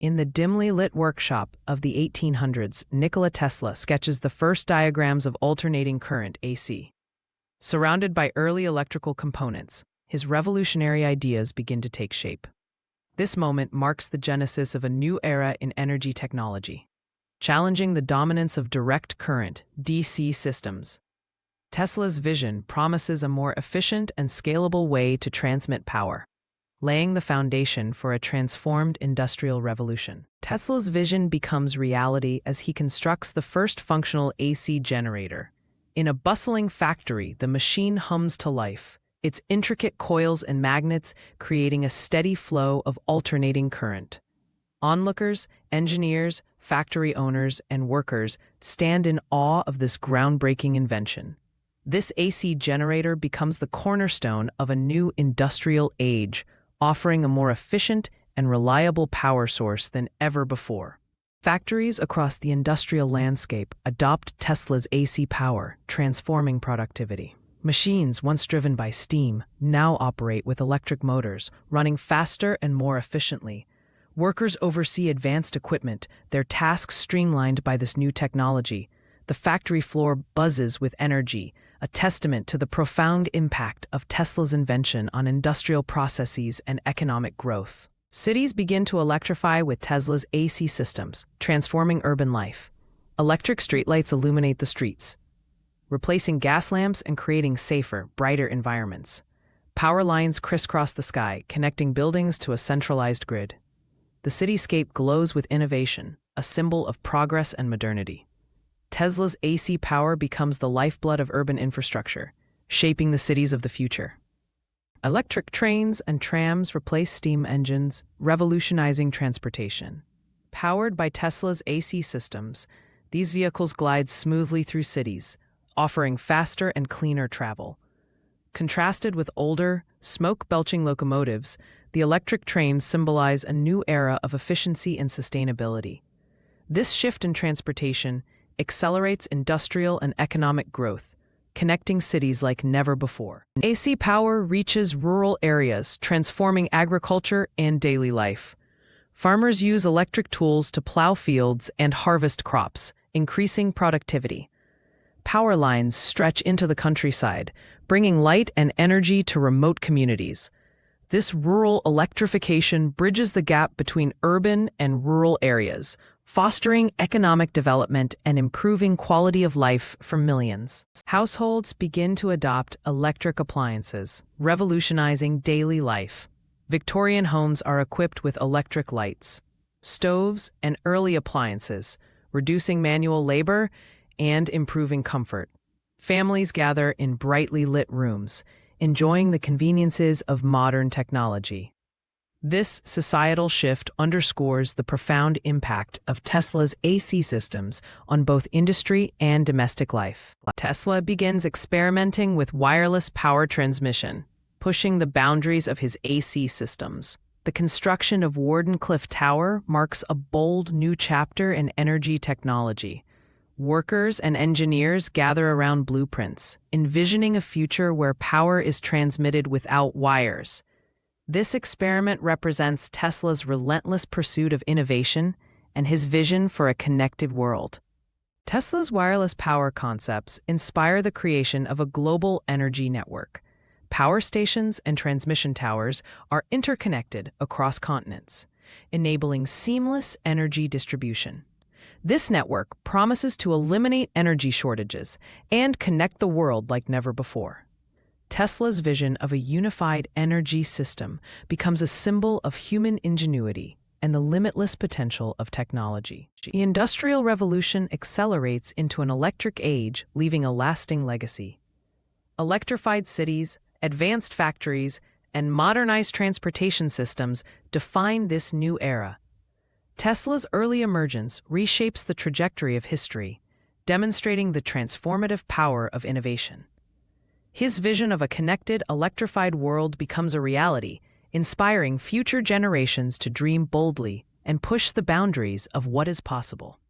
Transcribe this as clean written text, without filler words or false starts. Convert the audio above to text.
In the dimly lit workshop of the 1800s, Nikola Tesla sketches the first diagrams of alternating current AC. Surrounded by early electrical components, his revolutionary ideas begin to take shape. This moment marks the genesis of a new era in energy technology, challenging the dominance of direct current (DC) systems. Tesla's vision promises a more efficient and scalable way to transmit power, laying the foundation for a transformed industrial revolution. Tesla's vision becomes reality as he constructs the first functional AC generator. In a bustling factory, the machine hums to life, its intricate coils and magnets creating a steady flow of alternating current. Onlookers, engineers, factory owners, and workers stand in awe of this groundbreaking invention. This AC generator becomes the cornerstone of a new industrial age, offering a more efficient and reliable power source than ever before. Factories across the industrial landscape adopt Tesla's AC power, transforming productivity. Machines once driven by steam now operate with electric motors, running faster and more efficiently. Workers oversee advanced equipment, their tasks streamlined by this new technology. The factory floor buzzes with energy, a testament to the profound impact of Tesla's invention on industrial processes and economic growth. Cities begin to electrify with Tesla's AC systems, transforming urban life. Electric streetlights illuminate the streets, replacing gas lamps and creating safer, brighter environments. Power lines crisscross the sky, connecting buildings to a centralized grid. The cityscape glows with innovation, a symbol of progress and modernity. Tesla's AC power becomes the lifeblood of urban infrastructure, shaping the cities of the future. Electric trains and trams replace steam engines, revolutionizing transportation. Powered by Tesla's AC systems, these vehicles glide smoothly through cities, offering faster and cleaner travel. Contrasted with older, smoke-belching locomotives, the electric trains symbolize a new era of efficiency and sustainability. This shift in transportation accelerates industrial and economic growth, connecting cities like never before. AC power reaches rural areas, transforming agriculture and daily life. Farmers use electric tools to plow fields and harvest crops, increasing productivity. Power lines stretch into the countryside, bringing light and energy to remote communities. This rural electrification bridges the gap between urban and rural areas, fostering economic development and improving quality of life for millions. Households begin to adopt electric appliances, revolutionizing daily life. Victorian homes are equipped with electric lights, stoves, and early appliances, reducing manual labor and improving comfort. Families gather in brightly lit rooms, enjoying the conveniences of modern technology. This societal shift underscores the profound impact of Tesla's AC systems on both industry and domestic life. Tesla begins experimenting with wireless power transmission, pushing the boundaries of his AC systems. The construction of Wardenclyffe Tower marks a bold new chapter in energy technology. Workers and engineers gather around blueprints, envisioning a future where power is transmitted without wires. This experiment represents Tesla's relentless pursuit of innovation and his vision for a connected world. Tesla's wireless power concepts inspire the creation of a global energy network. Power stations and transmission towers are interconnected across continents, enabling seamless energy distribution. This network promises to eliminate energy shortages and connect the world like never before. Tesla's vision of a unified energy system becomes a symbol of human ingenuity and the limitless potential of technology. The Industrial Revolution accelerates into an electric age, leaving a lasting legacy. Electrified cities, advanced factories, and modernized transportation systems define this new era. Tesla's early emergence reshapes the trajectory of history, demonstrating the transformative power of innovation. His vision of a connected, electrified world becomes a reality, inspiring future generations to dream boldly and push the boundaries of what is possible.